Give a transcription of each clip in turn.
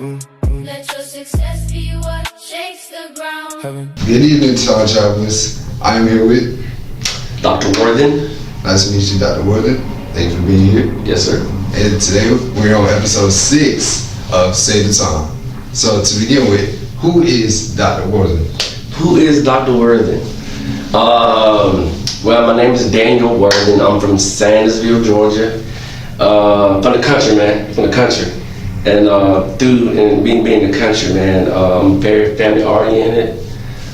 Let your success be what shakes the ground. Good evening, Tall Travelers. I am here with Dr. Worthen. Nice to meet you, Dr. Worthen. Thank you for being here. Yes, sir. And today we're on episode 6 of Save the Time. So to begin with, who is Dr. Worthen? Who is Dr. Worthen? Well, my name is Daniel Worthen. I'm from Sandersville, Georgia. From the country, man. From the country. And being in the country, man, I'm very family oriented.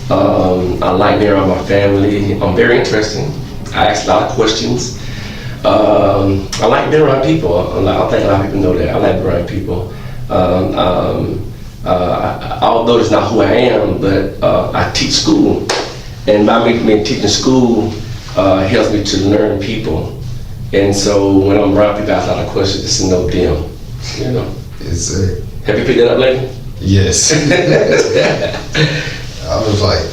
I like being around my family. I'm very interesting. I ask a lot of questions. I like being around people. I think a lot of people know that. I like being around people. Although it's not who I am, but I teach school. And by me teaching school helps me to learn people. And so when I'm around people, I ask a lot of questions just to know them, you know. Yes, sir. Have you picked that up lately? Yes. I was like,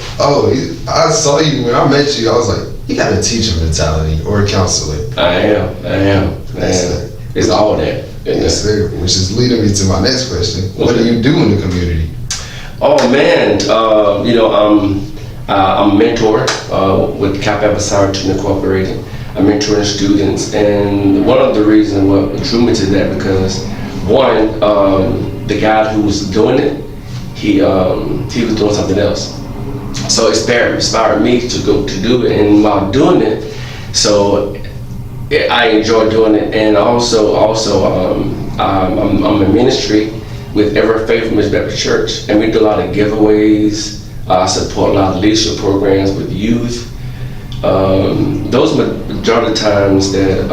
I saw you when I met you. I was like, you got a teacher mentality or a counselor. I am. It's all that. Yes, sir. Which is leading me to my next question. What do you do in the community? Oh man, I'm a mentor with Kappa Alpha Psi Fraternity Incorporated. I'm mentoring students, and one of the reasons what drew me to that because one, the guy who was doing it, he was doing something else. So it inspired me to go to do it, and while doing it, so I enjoy doing it, and also I'm in ministry with Ever Faithful Ministry Baptist Church, and we do a lot of giveaways. I support a lot of leadership programs with youth. Those are majority of the times that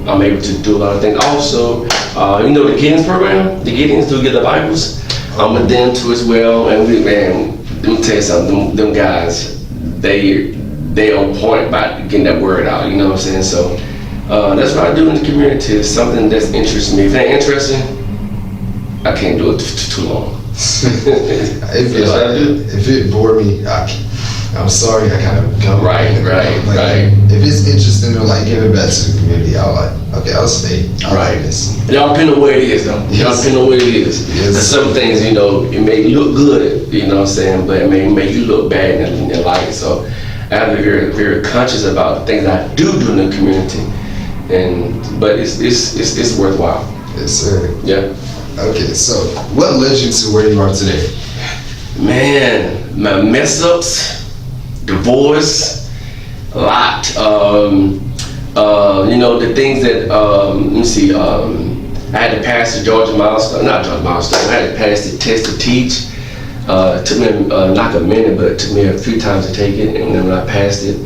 I'm able to do a lot of things. Also, the Gideons program, the Gideons do get the Bibles. I'm with them too as well, and let me tell you something, them guys, they on point about getting that word out, you know what I'm saying? So that's what I do in the community. It's something that's interesting me. If it ain't interesting, I can't do it too long. If it bored me, I'm sorry, I kind of go. Right. If it's interesting to like give it back to the community, I'll stay. Like this. It all depends on where it is, though. It all depends on where it is. Yes. Because some things, it may look good, you know what I'm saying, but it may make you look bad in life. So I have to be very, very conscious about the things I do in the community, but it's worthwhile. Yes, sir. Yeah. Okay, so what led you to where you are today? Man, my mess ups, divorce, a lot. The things that, let me see, I had to pass the Georgia milestone, not Georgia milestone, I had to pass the test to teach. It took me not a minute, but it took me a few times to take it, and then when I passed it.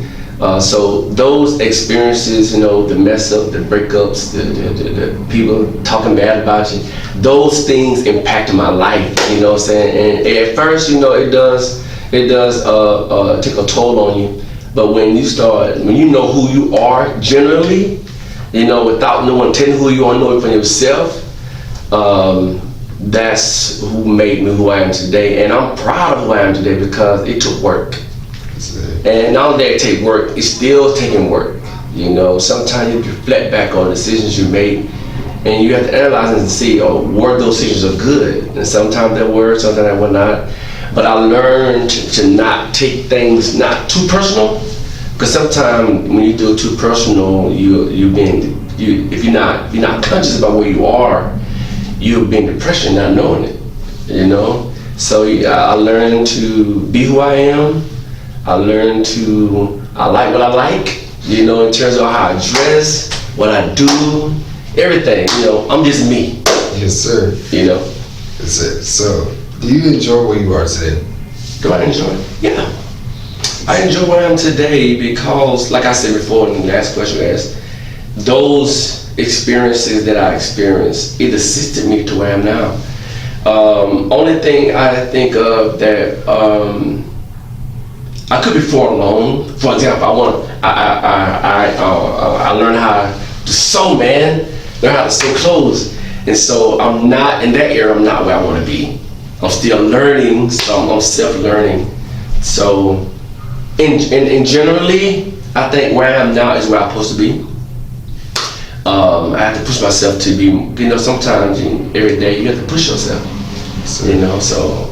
So those experiences, the mess up, the breakups, the people talking bad about you, those things impacted my life, you know what I'm saying? And at first, it does take a toll on you. But when you know who you are generally, without no one telling who you are, know it for yourself, that's who made me who I am today. And I'm proud of who I am today because it took work. And not only that it take work, it's still taking work. Sometimes you reflect back on decisions you made, and you have to analyze and see, were those decisions are good? And sometimes they were, sometimes they were not. But I learned to not take things not too personal, because sometimes when you do it too personal, if you're not conscious about where you are, you'll be in depression not knowing it. So I learned to be who I am. I learned I like what I like, in terms of how I dress, what I do, everything, I'm just me. Yes, sir. That's it. So, do you enjoy where you are today? Do I enjoy it? Yeah. I enjoy where I am today because, like I said before in the last question you asked, those experiences that I experienced, it assisted me to where I am now. Only thing I think of that, I could be far alone. For example, I learned how to sew, man. Learn how to sew clothes, and so I'm not in that area. I'm not where I want to be. I'm still learning, so I'm self-learning. So, in generally, I think where I am now is where I'm supposed to be. I have to push myself to be. Sometimes every day you have to push yourself. You know, so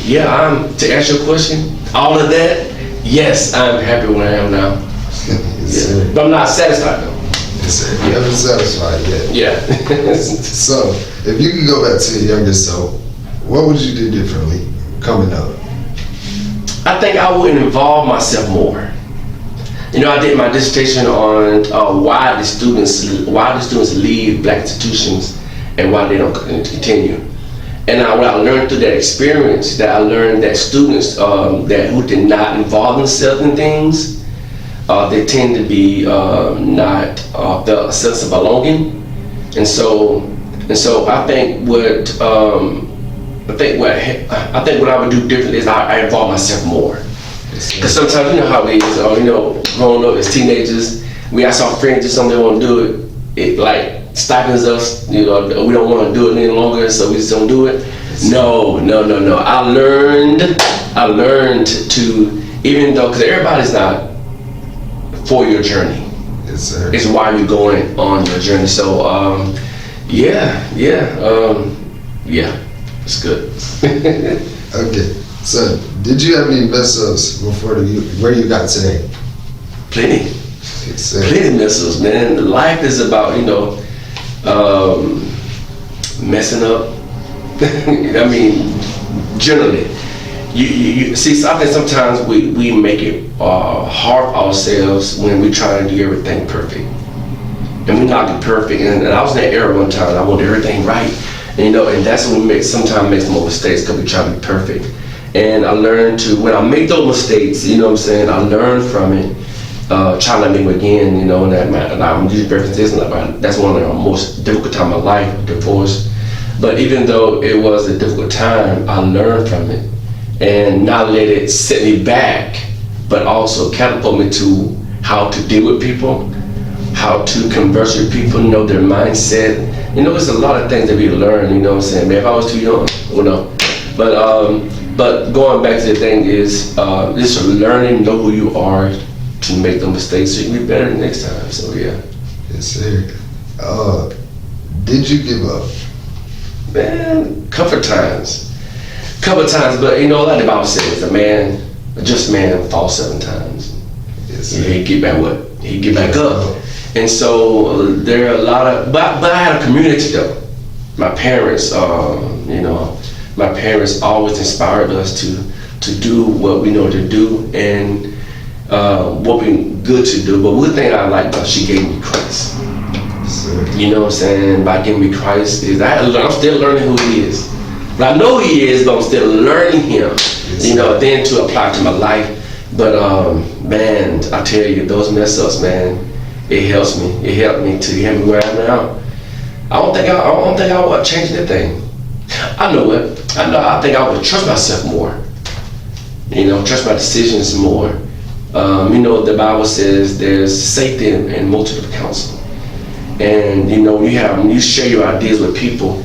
yeah, to answer your question, all of that, yes, I'm happy where I am now. Yes, Yeah. sir. But I'm not satisfied though. Yes, sir. You haven't satisfied yet. Yeah. So, if you could go back to your younger self, what would you do differently coming up? I think I would involve myself more. You know, I did my dissertation on why the students leave black institutions and why they don't continue. And what I learned through that experience, that I learned that students who did not involve themselves in things, they tend to be not felt a sense of belonging. And so I think what I would do differently is I involve myself more. Because sometimes you know how it is, you know, growing up as teenagers, we ask our friends to do something, they want to do it like stifles us, you know, we don't want to do it any longer, so we just don't do it. No. I learned to, even though, because everybody's not for your journey. Yes, sir. It's why you're going on your journey. So, yeah, it's good. Okay. So, did you have any mess ups before where you got today? Plenty. Yes, sir. Plenty mess-ups, man. Life is about, you know, messing up. I mean, generally. You see, I think sometimes we make it hard for ourselves when we try to do everything perfect. And we're not perfect. And I was in that era one time, I wanted everything right. And, you know, and that's when we sometimes make more mistakes because we try to be perfect. And I learned to, when I make those mistakes, you know what I'm saying, I learned from it, try not to make them again, you know, and I'm usually very consistent. That's one of the most difficult time of my life, divorce. But even though it was a difficult time, I learned from it and not let it set me back, but also catapult me to how to deal with people, how to converse with people, know their mindset. You know, there's a lot of things that we learn, you know what I'm saying? Man, if I was too young, you know. But going back to the thing is, just learning, know who you are to make the mistakes so you can be better the next time. So yeah. Yes, sir. Did you give up? Man, couple times, but you know, like the Bible says, a just man falls 7 times. Yes, sir. He get back what? He get back up. And so there are a lot of, but I had a community though. My parents, you know, my parents always inspired us to do what we know to do and what we good to do. But one thing I like about she gave me Christ. Sir. You know what I'm saying? By giving me Christ is I'm still learning who He is. But I know He is, but I'm still learning Him. Yes, you know, then to apply to my life. But man, I tell you, those mess ups, man, it helps me. It helped me to get me where I am now. I don't think I would change anything. I know it. I think I would trust myself more. You know, trust my decisions more. You know, the Bible says there's safety in multitude of counsel. And you know, when you share your ideas with people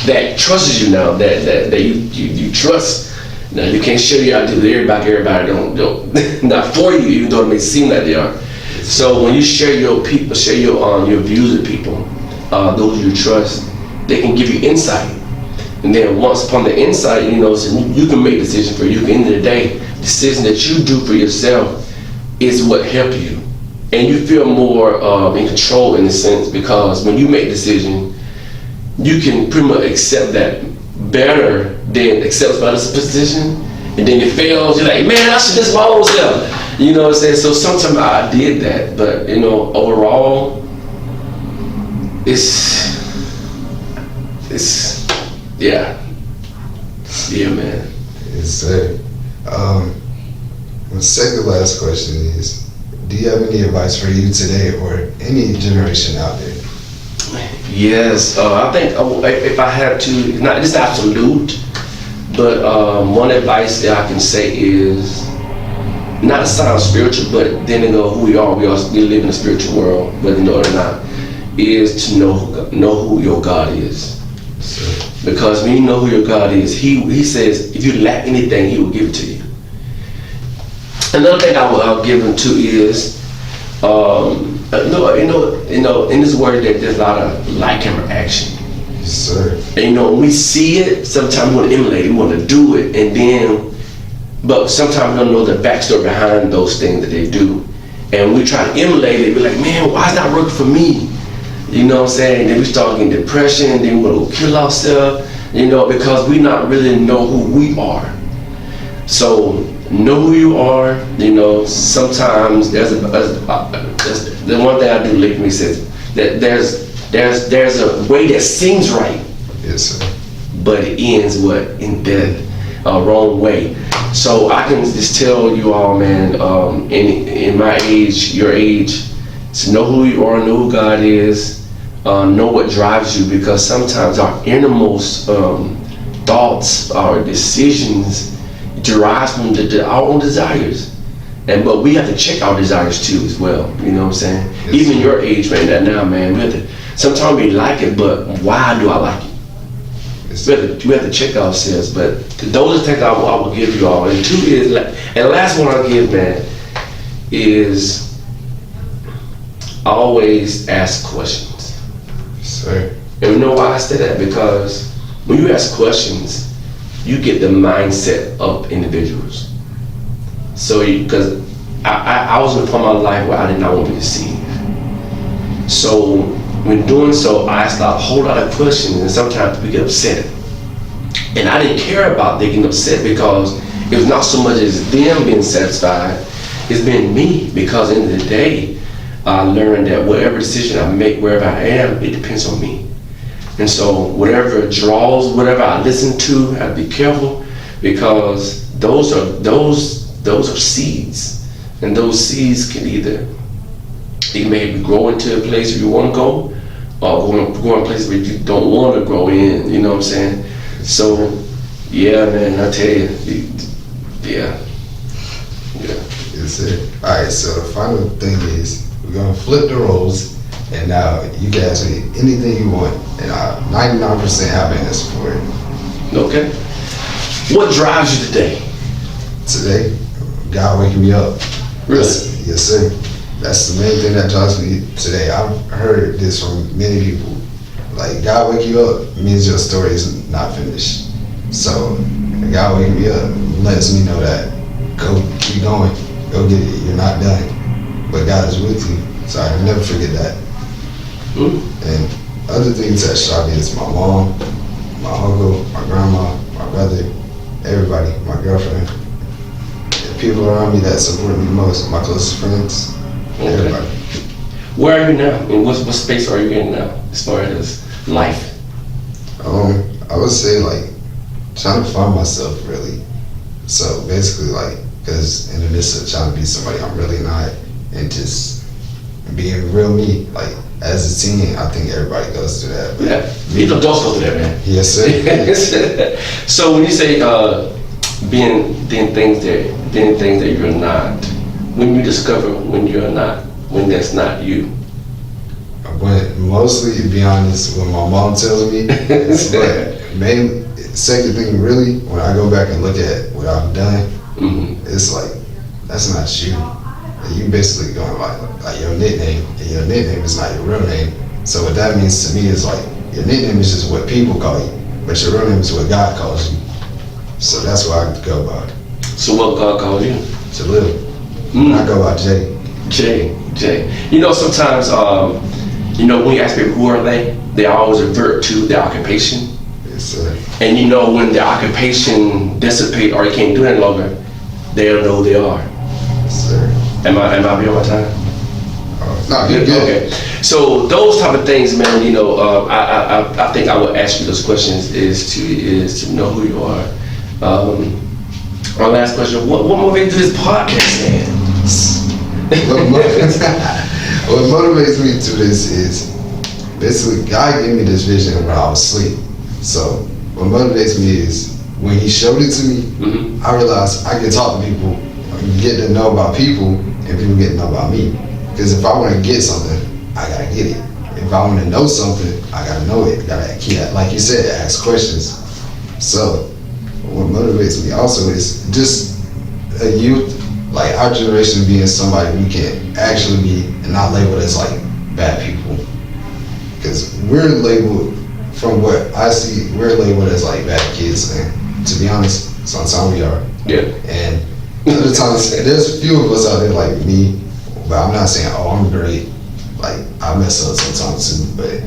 that trusts you now, that you trust. Now you can't share your ideas with everybody. Everybody don't not for you, even though it may seem like they are. So when you share your views with people, those you trust, they can give you insight. And then once upon the insight, you know, so you can make decisions for you. At the end of the day, decision that you do for yourself is what helps you. And you feel more in control in a sense, because when you make a decision, you can pretty much accept that better than accept by this position. And then it fails, you're like, man, I should just my own self. You know what I'm saying? So sometimes I did that, but you know, overall, it's yeah, man. Yes, sir. My second last question is, do you have any advice for you today or any generation out there? Yes, I think if I had to, it's not absolute, but one advice that I can say is, not to sound spiritual, but then to know who we are. We live in a spiritual world, whether you know it or not, is to know who your God is. Because when you know who your God is, He says, if you lack anything, He will give it to you. Another thing I'll give Him to is, in this word there's a lot of like and action. Yes, sir. And you know, when we see it, sometimes we want to emulate it, we want to do it, and then, but sometimes we don't know the backstory behind those things that they do. And we try to emulate it, be like, man, why is that working for me? You know what I'm saying? Then we start getting depression, then we want to kill ourselves, you know, because we not really know who we are. So know who you are. You know, sometimes there's the one thing I do like me says that there's a way that seems right, Yes, sir. but it ends what in death, wrong way. So I can just tell you all, man, in my age, your age, to know who you are, know who God is, know what drives you, because sometimes our innermost thoughts, our decisions derives from our own desires. But we have to check our desires too as well, you know what I'm saying? Yes, Even sir. your age, man, that now, man, we have to, sometimes we like it, but why do I like it? Yes, We have to check ourselves, but those are things I will give you all. And two is, and the last one I'll give, man, is always ask questions. sir. And you know why I say that? Because when you ask questions, you get the mindset of individuals. So, because I was in a point in my life where I did not want to be deceived. So, when doing so, I asked a whole lot of questions, and sometimes we get upset. And I didn't care about they getting upset because it was not so much as them being satisfied, it's been me. Because at the end of the day, I learned that whatever decision I make, wherever I am, it depends on me. And so whatever draws, whatever I listen to, I have to be careful, because those are seeds, and those seeds can either maybe grow into a place where you want to go, or go in a place where you don't want to grow in. You know what I'm saying? So yeah, man, I tell you, yeah. Yes, sir. All right, so the final thing is we're gonna flip the roles, and now you can ask me anything you want, and I 99% have an answer for it. Okay. What drives you today? Today, God waking me up. Really? Yes, sir. That's the main thing that drives me today. I've heard this from many people. Like, God wake you up means your story is not finished. So, God waking me up lets me know that go, keep going, go get it. You're not done, but God is with you. So I never forget that. And other things that shock me is my mom, my uncle, my grandma, my brother, everybody, my girlfriend, the people around me that support me most, my closest friends, everybody. Where are you now? And what space are you in now as far as life? I would say like trying to find myself really. So basically like, because in the midst of trying to be somebody I'm really not, and just being real me, like as a teen, I think everybody goes through that. But Yeah, you don't go through that, man. yes, sir. So when you say being things that you're not, when you discover when you're not, when that's not you. But mostly, to be honest, when my mom tells me, but main second thing really, when I go back and look at what I've done, it's like that's not you. You basically going like your nickname, and your nickname is not your real name. So what that means to me is like your nickname is just what people call you, but your real name is what God calls you. So that's what I go by. So what God called you? Jalil. I go by Jay. Jay. You know, sometimes, you know, when you ask people who are they always revert to their occupation. Yes, sir. And you know, when their occupation dissipate or you can't do it any longer, they don't know who they are. Yes, sir. Am I be on my time? No, you're good. Okay. So those type of things, man. You know, I think I would ask you those questions is to know who you are. Our last question: What motivates you to this podcast, man? What motivates me to this is basically God gave me this vision when I was asleep. So what motivates me is when He showed it to me, I realized I can talk to people, get to know about people, and people get to know about me. Because if I want to get something, I gotta get it. If I want to know something, I gotta know it. Like you said, ask questions. So what motivates me also is just a youth, like our generation being somebody we can actually be and not labeled as like bad people. Because we're labeled from what I see, we're labeled as like bad kids, and to be honest, sometimes we are. Yeah. And other times, there's a few of us out there like me, but I'm not saying, oh, I'm great. Like, I mess up sometimes too, but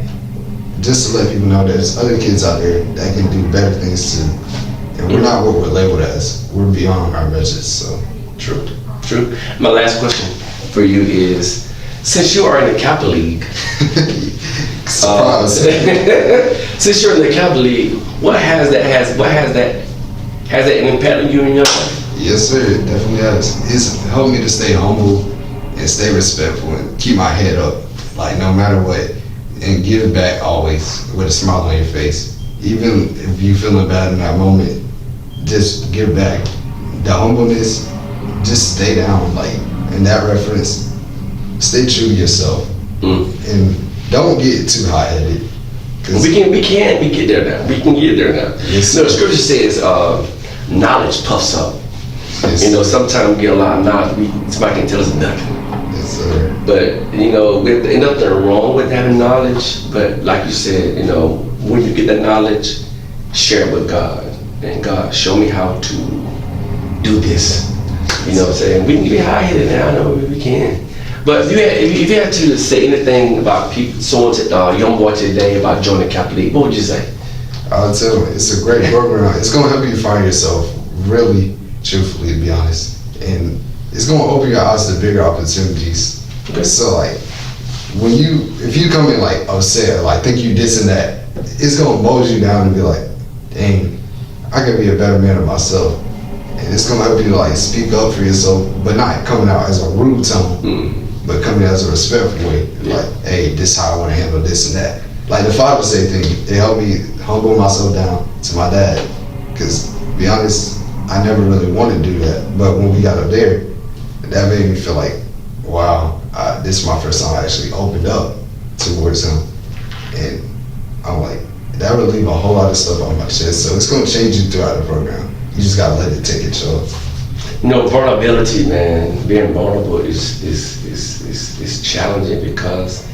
just to let people know there's other kids out there that can do better things too. And we're not what we're labeled as. We're beyond our measures, so. True. My last question for you is, since you are in the Capital League, Surprise. since you're in the Capital League, what has that an impact on you in your life? Yes, sir, it definitely has. It's helped me to stay humble and stay respectful and keep my head up, like no matter what, and give back always with a smile on your face. Even if you feeling bad in that moment, just give back. The humbleness, just stay down, like in that reference, stay true to yourself and don't get too high-headed. We get there now. We can get there now. Yes, the scripture says, knowledge puffs up. Yes, you know, sometimes we get a lot of knowledge. Somebody can tell us nothing. Yes, sir. But you know, there's nothing wrong with having knowledge. But like you said, you know, when you get that knowledge, share it with God. And God, show me how to do this. You know what I'm saying? We can get high-headed now. I know we can. But if you had to say anything about people, someone to young boy today about joining Capital League, what would you say? I would tell them it's a great program. It's going to help you find yourself, really, truthfully, to be honest. And it's going to open your eyes to bigger opportunities. Okay. So, like, if you come in, like, upset, like, think you this and that, it's going to mold you down and be like, dang, I can be a better man of myself. And it's going to help you to, like, speak up for yourself, but not coming out as a rude tone. But coming out as a respectful way, like, hey, this is how I want to handle this and that. Like the Father's Day thing, it helped me humble myself down to my dad. Because, to be honest, I never really wanted to do that. But when we got up there, that made me feel like, wow, this is my first time I actually opened up towards him. And I'm like, that would leave a whole lot of stuff on my chest. So it's going to change you throughout the program. You just got to let it take its show. You know, vulnerability, man, being vulnerable is challenging because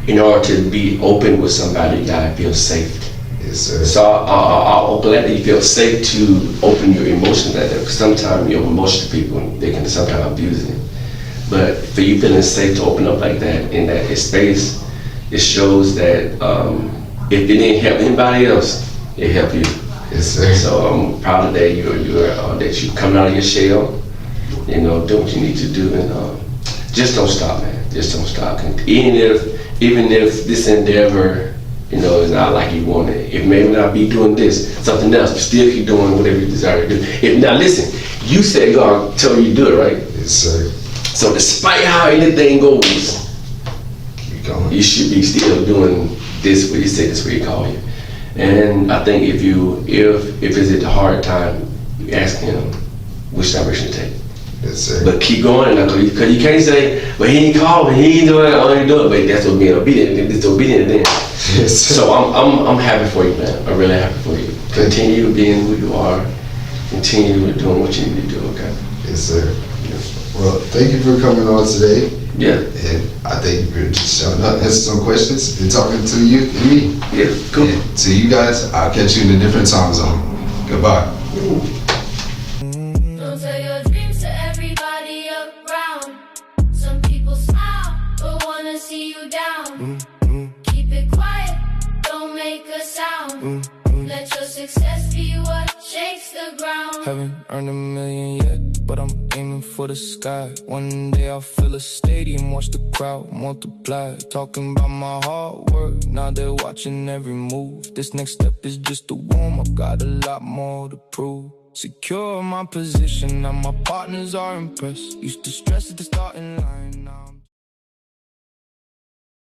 in order to be open with somebody, you gotta feel safe. Yes, sir. So I'll glad that you feel safe to open your emotions like that, because sometimes your emotions to people, they can sometimes abuse it. But for you feeling safe to open up like that in that space, it shows that if it didn't help anybody else, it helped you. Yes, sir. So I'm proud of that that you coming out of your shell, you know, do what you need to do, and just don't stop, man. Just don't stop. And even if this endeavor, you know, is not like you want it, it may not be doing this, something else, but still keep doing whatever you desire to do. Now listen, you said God told you to do it, right? Yes, sir. So despite how anything goes, Keep going. you should be still doing this what He said, this what He called you. And I think if it's at the hard time, you ask Him which direction to take. Yes, sir. But keep going, because you can't say, well, He ain't called me, He ain't doing it, I ain't doing it. But that's what being obedient, it's obedient then. Yes, sir. So I'm happy for you, man. I'm really happy for you. Continue being who you are. Continue doing what you need to do, okay? Yes, sir. Well, thank you for coming on today. Yeah. And I thank you for just showing up, answering some questions, and talking to you and me. Yeah, cool. And to you guys, I'll catch you in a different time zone. Goodbye. Don't tell your dreams to everybody around. Some people smile, but wanna see you down. Keep it quiet, don't make a sound. Let your success be what shakes the ground. Haven't earned $1 million yet, but I'm aiming for the sky. One day I'll fill a stadium, watch the crowd multiply. Talking about my hard work, now they're watching every move. This next step is just a warm-up, got a lot more to prove. Secure my position, now my partners are impressed. Used to stress at the starting line.